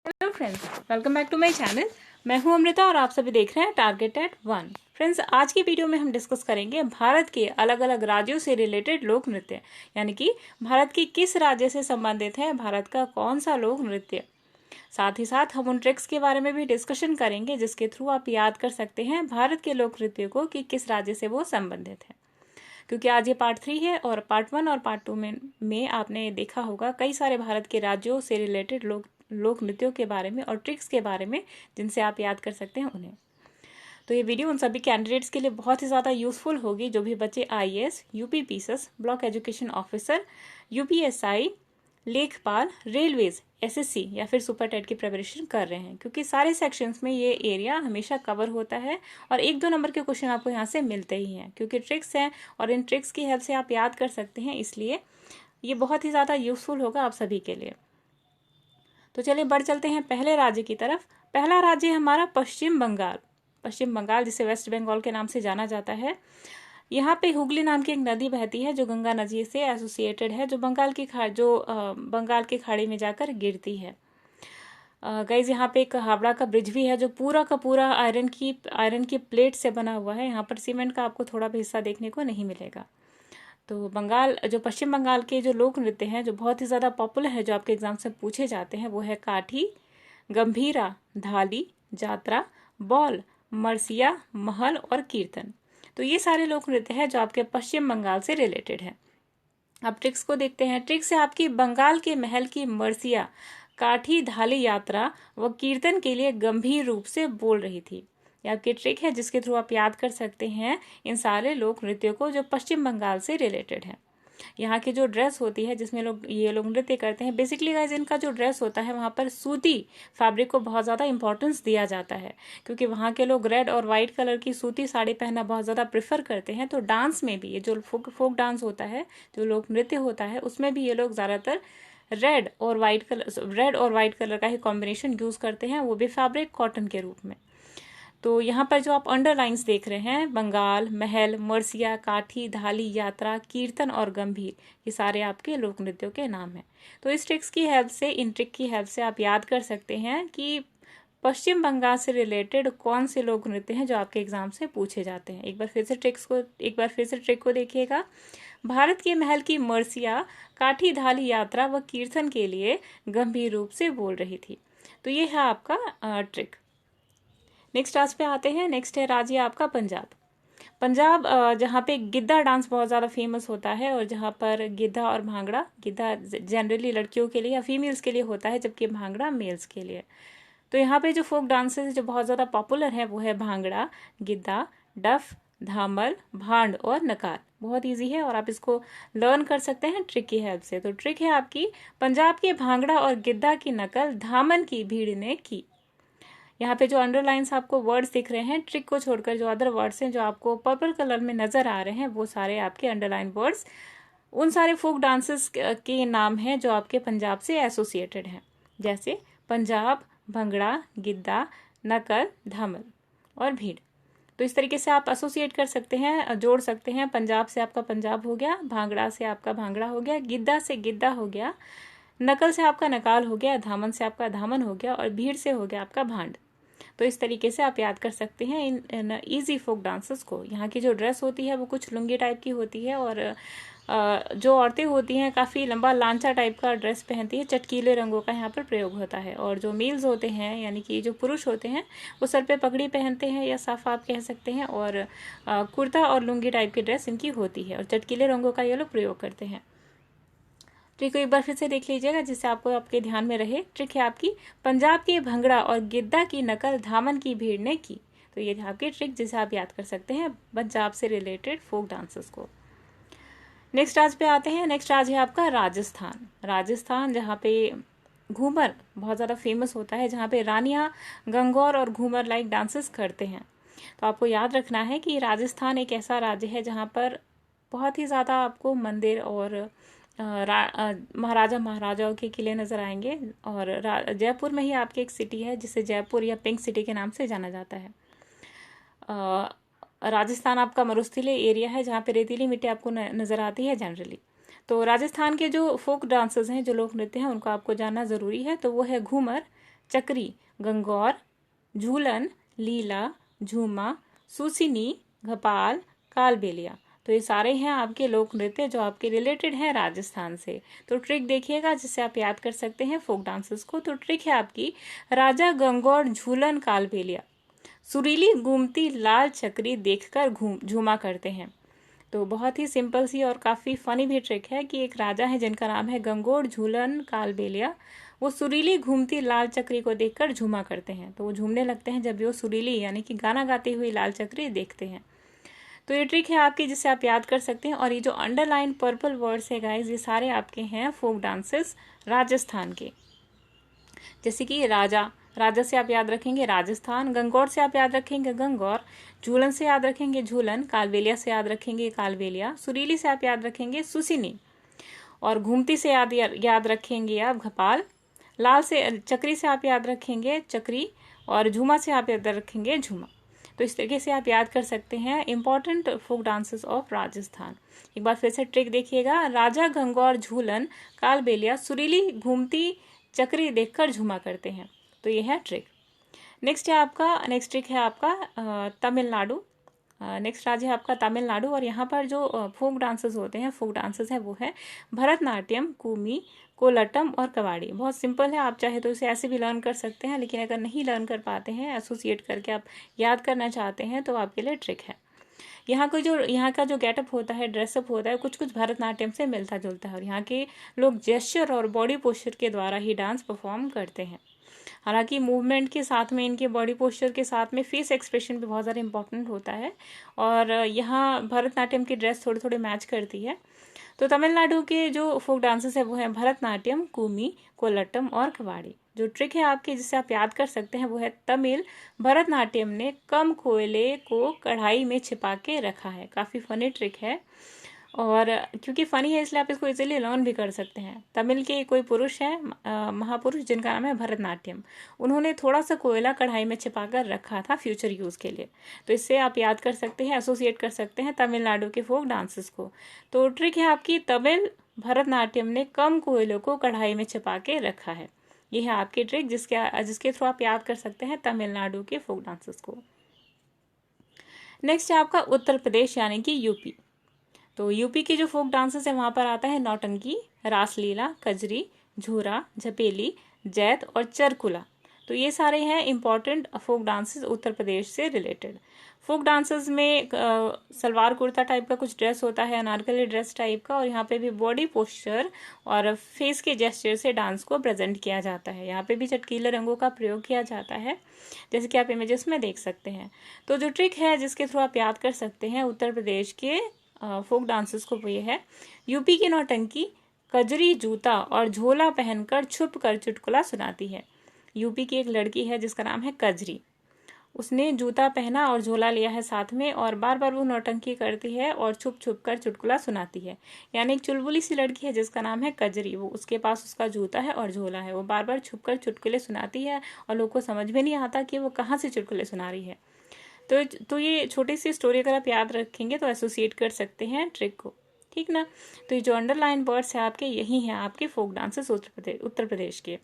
Hello friends, welcome back to my channel. मैं हूं अमृता और आप सभी देख रहे हैं टारगेटेड 1। फ्रेंड्स, आज की वीडियो में हम डिस्कस करेंगे भारत के अलग अलग राज्यों से रिलेटेड लोक नृत्य, यानी कि भारत की किस राज्य से संबंधित है भारत का कौन सा लोक नृत्य। साथ ही साथ हम उन ट्रिक्स के बारे में भी डिस्कशन करेंगे जिसके थ्रू आप याद कर सकते हैं भारत के लोक नृत्य को कि किस राज्य से वो संबंधित है। क्योंकि आज ये पार्ट 3 है और पार्ट 1 और पार्ट 2 में आपने देखा होगा कई सारे भारत के राज्यों से रिलेटेड लोक नृत्यों के बारे में और ट्रिक्स के बारे में जिनसे आप याद कर सकते हैं उन्हें। तो ये वीडियो उन सभी कैंडिडेट्स के लिए बहुत ही ज़्यादा यूजफुल होगी जो भी बच्चे IAS, UP PCS, block education officer, UPSI, लेखपाल, रेलवेज, एसएससी या फिर सुपर टेट की प्रिपरेशन कर रहे हैं, क्योंकि सारे सेक्शंस में ये एरिया हमेशा कवर होता है और 1-2 नंबर के क्वेश्चन आपको यहाँ से मिलते ही हैं, क्योंकि ट्रिक्स हैं और इन ट्रिक्स की हेल्प से आप याद कर सकते हैं, इसलिए ये बहुत ही ज़्यादा यूजफुल होगा आप सभी के लिए। तो चलिए बढ़ चलते हैं पहले राज्य की तरफ। पहला राज्य है हमारा पश्चिम बंगाल। पश्चिम बंगाल, जिसे वेस्ट बंगाल के नाम से जाना जाता है। यहाँ पे हुगली नाम की एक नदी बहती है जो गंगा नदी से एसोसिएटेड है, जो बंगाल की खाड़ी में जाकर गिरती है। गाइज, यहाँ पे एक हावड़ा का ब्रिज भी है जो पूरा का पूरा आयरन की प्लेट से बना हुआ है। यहाँ पर सीमेंट का आपको थोड़ा भी हिस्सा देखने को नहीं मिलेगा। तो पश्चिम बंगाल के जो लोक नृत्य हैं जो बहुत ही ज़्यादा पॉपुलर है, जो आपके एग्जाम से पूछे जाते हैं, वो है काठी, गंभीरा, धाली, जात्रा, बॉल, मरसिया, महल और कीर्तन। तो ये सारे लोक नृत्य हैं जो आपके पश्चिम बंगाल से रिलेटेड है। अब ट्रिक्स को देखते हैं। ट्रिक्स है आपकी बंगाल के महल की मरसिया काठी धाली यात्रा व कीर्तन के लिए गंभीर रूप से बोल रही थी। ये आपकी ट्रिक है जिसके थ्रू आप याद कर सकते हैं इन सारे लोक नृत्यों को जो पश्चिम बंगाल से रिलेटेड है। यहाँ की जो ड्रेस होती है जिसमें ये लोग नृत्य करते हैं, बेसिकली गाइज इनका जो ड्रेस होता है वहाँ पर सूती फैब्रिक को बहुत ज़्यादा इंपॉर्टेंस दिया जाता है, क्योंकि वहाँ के लोग रेड और वाइट कलर की सूती साड़ी पहनना बहुत ज़्यादा प्रेफर करते हैं। तो डांस में भी ये जो फोक डांस होता है, जो लोक नृत्य होता है, उसमें भी ये लोग ज़्यादातर रेड और वाइट कलर का ही कॉम्बिनेशन यूज़ करते हैं, वो भी फैब्रिक कॉटन के रूप में। तो यहाँ पर जो आप अंडरलाइंस देख रहे हैं, बंगाल, महल, मरसिया, काठी, धाली, यात्रा, कीर्तन और गंभीर, ये सारे आपके लोक नृत्यों के नाम हैं। तो इन ट्रिक की हेल्प से आप याद कर सकते हैं कि पश्चिम बंगाल से रिलेटेड कौन से लोक नृत्य हैं जो आपके एग्जाम से पूछे जाते हैं। एक बार फिर से ट्रिक को देखिएगा। भारत के महल की मरसिया काठी धाली यात्रा व कीर्तन के लिए गंभीर रूप से बोल रही थी। तो ये है आपका ट्रिक। नेक्स्ट राज्य पे आते हैं। नेक्स्ट है राज्य आपका पंजाब। पंजाब जहाँ पे गिद्धा डांस बहुत ज़्यादा फेमस होता है और जहाँ पर गिद्धा जनरली लड़कियों के लिए या फीमेल्स के लिए होता है, जबकि भांगड़ा मेल्स के लिए। तो यहाँ पे जो फोक डांसेस जो बहुत ज़्यादा पॉपुलर है वो है भांगड़ा, गिद्धा, डफ, धामल, भांड और नकार। बहुत इजी है और आप इसको लर्न कर सकते हैं ट्रिक की हेल्प से। तो ट्रिक है आपकी, पंजाब के भांगड़ा और गिद्धा की नकल धामन की भीड़ ने की। यहाँ पे जो अंडरलाइंस आपको वर्ड्स दिख रहे हैं, ट्रिक को छोड़कर जो अदर वर्ड्स हैं जो आपको पर्पल कलर में नजर आ रहे हैं, वो सारे आपके अंडरलाइन वर्ड्स उन सारे फोक डांसेस के नाम हैं जो आपके पंजाब से एसोसिएटेड हैं, जैसे पंजाब, भंगड़ा, गिद्धा, नकल, धमल और भीड़। तो इस तरीके से आप एसोसिएट कर सकते हैं, जोड़ सकते हैं। पंजाब से आपका पंजाब हो गया, भांगड़ा से आपका भांगड़ा हो गया, गिद्धा से गिद्धा हो गया, नकल से आपका नकाल हो गया, धामन से आपका धामन हो गया और भीड़ से हो गया आपका भांड। तो इस तरीके से आप याद कर सकते हैं इन इजी फोक डांसेस को। यहाँ की जो ड्रेस होती है वो कुछ लुंगी टाइप की होती है और जो औरतें होती हैं काफ़ी लंबा लांचा टाइप का ड्रेस पहनती है, चटकीले रंगों का यहाँ पर प्रयोग होता है। और जो मेल्स होते हैं यानी कि जो पुरुष होते हैं वो सर पे पगड़ी पहनते हैं या साफा आप कह सकते हैं, और कुर्ता और लुंगी टाइप की ड्रेस इनकी होती है और चटकीले रंगों का ये लोग प्रयोग करते हैं। ट्रिक को एक बार फिर से देख लीजिएगा जिससे आपको आपके ध्यान में रहे। ट्रिक है आपकी, पंजाब के भंगड़ा और गिद्धा की नकल धामन की भीड़ ने की। तो ये आपकी ट्रिक जिसे आप याद कर सकते हैं पंजाब से रिलेटेड फोक डांसेस को। नेक्स्ट राज्य पे आते हैं। नेक्स्ट राज्य है आपका राजस्थान। राजस्थान जहाँ पे घूमर बहुत ज़्यादा फेमस होता है, जहाँ पे रानियाँ गंगौर और घूमर लाइक डांसेस करते हैं। तो आपको याद रखना है कि राजस्थान एक ऐसा राज्य है जहाँ पर बहुत ही ज़्यादा आपको मंदिर और महाराजा महाराजाओं के किले नजर आएंगे। और जयपुर में ही आपकी एक सिटी है जिसे जयपुर या पिंक सिटी के नाम से जाना जाता है। राजस्थान आपका मरुस्थलीय एरिया है जहाँ पे रेतीली मिट्टी आपको नजर आती है जनरली। तो राजस्थान के जो फोक डांसेस हैं, जो लोक नृत्य हैं, उनको आपको जानना ज़रूरी है। तो वो है घूमर, चक्री, गंगौर, झूलन, लीला, झूमा, सुसिनी, घपाल, कालबेलिया। तो ये सारे हैं आपके लोक नृत्य जो आपके रिलेटेड हैं राजस्थान से। तो ट्रिक देखिएगा जिससे आप याद कर सकते हैं फोक डांसेस को। तो ट्रिक है आपकी, राजा गंगौर झूलन कालबेलिया, सुरीली घूमती लाल चक्री देखकर झूमा करते हैं। तो बहुत ही सिंपल सी और काफ़ी फनी भी ट्रिक है कि एक राजा है जिनका नाम है गंगौर झूलन कालबेलिया, वो सुरीली घूमती लाल चक्री को देखकर झूमा करते हैं। तो वो झूमने लगते हैं जब भी वो सुरीली यानी कि गाना गाती हुई लाल चक्री देखते हैं। तो ये ट्रिक है आपकी जिससे आप याद कर सकते हैं। और ये जो अंडरलाइन पर्पल वर्ड्स है गाइज, ये सारे आपके हैं फोक डांसेस राजस्थान के। जैसे कि राजा, राजा से आप याद रखेंगे राजस्थान, गंगौर से आप याद रखेंगे गंगौर, झूलन से याद रखेंगे झूलन, कालबेलिया से याद रखेंगे कालबेलिया, सुरीली से आप याद रखेंगे सुसिनी, और घूमती से याद रखेंगे आप घपाल, लाल से चक्री से आप याद रखेंगे चक्री, और झूमा से आप याद रखेंगे झूमा। तो इस तरीके से आप याद कर सकते हैं important folk dances of Rajasthan. एक बार फिर से ट्रिक देखिएगा, राजा गंगौर झूलन कालबेलिया सुरीली घूमती चक्री देखकर झूमा करते हैं। तो ये है ट्रिक। नेक्स्ट ट्रिक है आपका तमिलनाडु। नेक्स्ट राज्य है आपका तमिलनाडु, और यहाँ पर जो फोक डांसेस है वो है भरतनाट्यम, कूमी, कोलटम और कवाड़ी। बहुत सिंपल है, आप चाहे तो इसे ऐसे भी लर्न कर सकते हैं, लेकिन अगर नहीं लर्न कर पाते हैं, एसोसिएट करके आप याद करना चाहते हैं, तो आपके लिए ट्रिक है। यहाँ का जो गेटअप होता है, ड्रेसअप होता है, कुछ कुछ भरतनाट्यम से मिलता जुलता है, और यहाँ के लोग जेस्चर और बॉडी पोस्चर के द्वारा ही डांस परफॉर्म करते हैं। हालांकि मूवमेंट के साथ में, इनके बॉडी पोस्चर के साथ में फेस एक्सप्रेशन भी बहुत ज़्यादा इंपॉर्टेंट होता है, और यहाँ भरतनाट्यम की ड्रेस थोड़ी थोड़ी मैच करती है। तो तमिलनाडु के जो फोक डांसेस है वो है भरतनाट्यम, कूमी, कोलट्टम और कवाड़ी। जो ट्रिक है आपकी जिसे आप याद कर सकते हैं वो है, तमिल भरतनाट्यम ने कम कोयले को कढ़ाई में छिपा के रखा है। काफ़ी फनी ट्रिक है, और क्योंकि फ़नी है इसलिए आप इसको इजीली लर्न भी कर सकते हैं। तमिल के कोई पुरुष है, महापुरुष, जिनका नाम है भरतनाट्यम, उन्होंने थोड़ा सा कोयला कढ़ाई में छिपाकर रखा था फ्यूचर यूज़ के लिए। तो इससे आप याद कर सकते हैं, एसोसिएट कर सकते हैं तमिलनाडु के फोक डांसेस को। तो ट्रिक है आपकी, तमिल भरतनाट्यम ने कम कोयलों को कढ़ाई में छिपा के रखा है। ये है आपकी ट्रिक जिसके थ्रू आप याद कर सकते हैं तमिलनाडु के फोक डांसेस को। नेक्स्ट है आपका उत्तर प्रदेश यानी कि यूपी। तो यूपी के जो फोक डांसेस है वहाँ पर आता है नौटंकी, रासलीला, कजरी, झूरा, झपेली, जैत और चरकुला। तो ये सारे हैं important folk dances Uttar Pradesh से रिलेटेड। फोक डांसेस में सलवार कुर्ता टाइप का कुछ ड्रेस होता है, अनारकली ड्रेस टाइप का, और यहाँ पे भी बॉडी पोस्चर और फेस के जेस्चर से डांस को प्रेजेंट किया जाता है। यहाँ पे भी चटकीले रंगों का प्रयोग किया जाता है, जैसे कि आप इमेजेस में देख सकते हैं। तो जो ट्रिक है जिसके थ्रू आप याद कर सकते हैं उत्तर प्रदेश के फोक डांसेस को, वो ये है, यूपी की नौटंकी कजरी, जूता और झोला पहनकर छुप कर चुटकुला सुनाती है। यूपी की एक लड़की है जिसका नाम है कजरी, उसने जूता पहना और झोला लिया है साथ में, और बार बार वो नौटंकी करती है और छुप छुप कर चुटकुला सुनाती है। यानी एक चुलबुली सी लड़की है जिसका नाम है कजरी, वो उसके पास उसका जूता है और झोला है, वो बार बार छुप कर चुटकुले सुनाती है और लोगों को समझ में नहीं आता कि वो कहाँ से चुटकुले सुना रही है। तो ये छोटी सी स्टोरी अगर आप याद रखेंगे तो एसोसिएट कर सकते हैं ट्रिक को, ठीक ना। तो ये जो अंडरलाइन वर्ड्स है आपके, यही हैं आपके फोक डांसेस उत्तर प्रदेश के।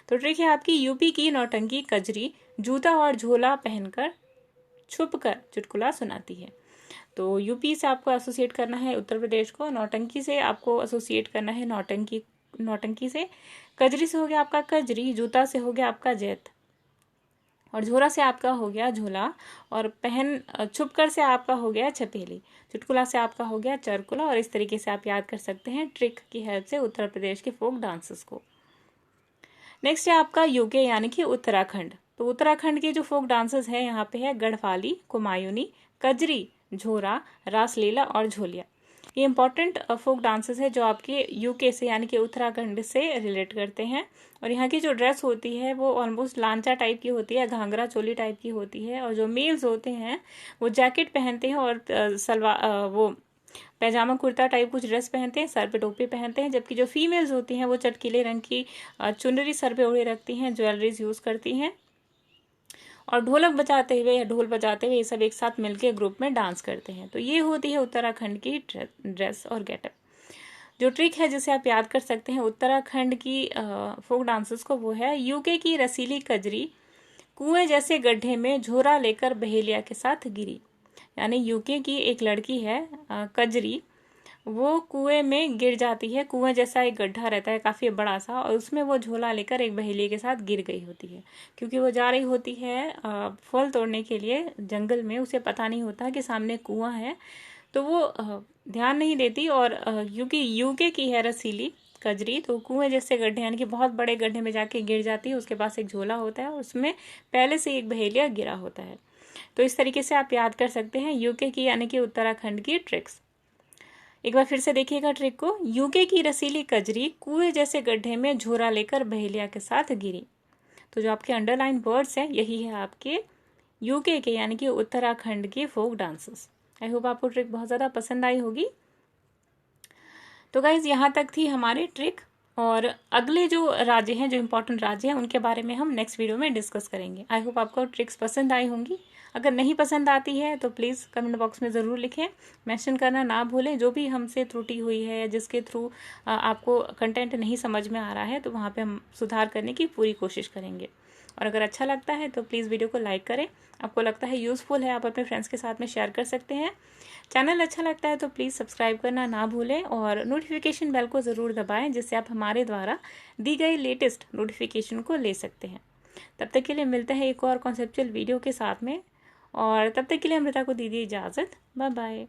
तो ट्रिक है आपकी, यूपी की नौटंकी कजरी जूता और झोला पहनकर छुप कर चुटकुला सुनाती है। तो यूपी से आपको एसोसिएट करना है उत्तर प्रदेश को, नौटंकी से आपको एसोसिएट करना है नौटंकी से, कजरी से हो गया आपका कजरी, जूता से हो गया आपका जैत, और झोला से आपका हो गया झोला, और छुपकर से आपका हो गया छपेली, चुटकुला से आपका हो गया चरकुला। और इस तरीके से आप याद कर सकते हैं ट्रिक की हेल्प से उत्तर प्रदेश के फोक डांसेस को। नेक्स्ट है आपका यूके यानी कि उत्तराखंड। तो उत्तराखंड के जो फोक डांसेस है यहाँ पे है गढ़वाली, कुमायूनी, कजरी, झोरा, रासलीला और झोलिया। ये इंपॉर्टेंट फोक डांसेस है जो आपके यूके से यानी कि उत्तराखंड से रिलेट करते हैं। और यहाँ की जो ड्रेस होती है वो ऑलमोस्ट लांचा टाइप की होती है, घाघरा चोली टाइप की होती है, और जो मेल्स होते हैं वो जैकेट पहनते हैं और वो पैजामा कुर्ता टाइप कुछ ड्रेस पहनते हैं, सर पे टोपी पहनते हैं, जबकि जो फीमेल्स होती हैं वो चटकीले रंग की चुनरी सर पे ओढ़े रखती हैं, ज्वेलरीज यूज करती हैं, और ढोलक बजाते हुए या ढोल बजाते हुए ये सब एक साथ मिलकर ग्रुप में डांस करते हैं। तो ये होती है उत्तराखंड की ड्रेस और गेटअप। जो ट्रिक है जिसे आप याद कर सकते हैं उत्तराखंड की फोक डांसेस को, वो है यूके की रसीली कजरी कुएं जैसे गड्ढे में झोरा लेकर बहेलिया के साथ गिरी। यानी यूके की एक लड़की है कजरी, वो कुएं में गिर जाती है। कुएं जैसा एक गड्ढा रहता है काफ़ी बड़ा सा, और उसमें वो झोला लेकर एक बहेलिए के साथ गिर गई होती है। क्योंकि वो जा रही होती है फल तोड़ने के लिए जंगल में, उसे पता नहीं होता कि सामने कुआं है, तो वो ध्यान नहीं देती। और क्योंकि यूके की है रसीली कजरी, तो कुएं जैसे गड्ढे यानी कि बहुत बड़े गड्ढे में जाके गिर जाती है। उसके पास एक झोला होता है, उसमें पहले से एक बहेलिया गिरा होता है। तो इस तरीके से आप याद कर सकते हैं यूके की यानी कि उत्तराखंड की ट्रिक्स। एक बार फिर से देखिएगा ट्रिक को। यूके की रसीली कजरी कुएं जैसे गड्ढे में झोरा लेकर बहेलिया के साथ गिरी। तो जो आपके अंडरलाइन वर्ड्स हैं यही है आपके यूके के यानी कि उत्तराखंड के फोक डांसेस। आई होप आपको ट्रिक बहुत ज़्यादा पसंद आई होगी। तो गाइज यहाँ तक थी हमारी ट्रिक, और अगले जो राज्य हैं, जो इम्पोर्टेंट राज्य हैं, उनके बारे में हम नेक्स्ट वीडियो में डिस्कस करेंगे। आई होप आपको ट्रिक्स पसंद आई होंगी। अगर नहीं पसंद आती है तो प्लीज़ कमेंट बॉक्स में ज़रूर लिखें, मेंशन करना ना भूलें। जो भी हमसे त्रुटि हुई है या जिसके थ्रू आपको कंटेंट नहीं समझ में आ रहा है, तो वहाँ पे हम सुधार करने की पूरी कोशिश करेंगे। और अगर अच्छा लगता है तो प्लीज़ वीडियो को लाइक करें। आपको लगता है यूज़फुल है, आप अपने फ्रेंड्स के साथ में शेयर कर सकते हैं। चैनल अच्छा लगता है तो प्लीज़ सब्सक्राइब करना ना भूलें, और नोटिफिकेशन बेल को ज़रूर दबाएं, जिससे आप हमारे द्वारा दी गई लेटेस्ट नोटिफिकेशन को ले सकते हैं। तब तक के लिए मिलते हैं एक और कॉन्सेप्चुअल वीडियो के साथ में, और तब तक के लिए अमृता को दीजिए इजाज़त। Bye bye.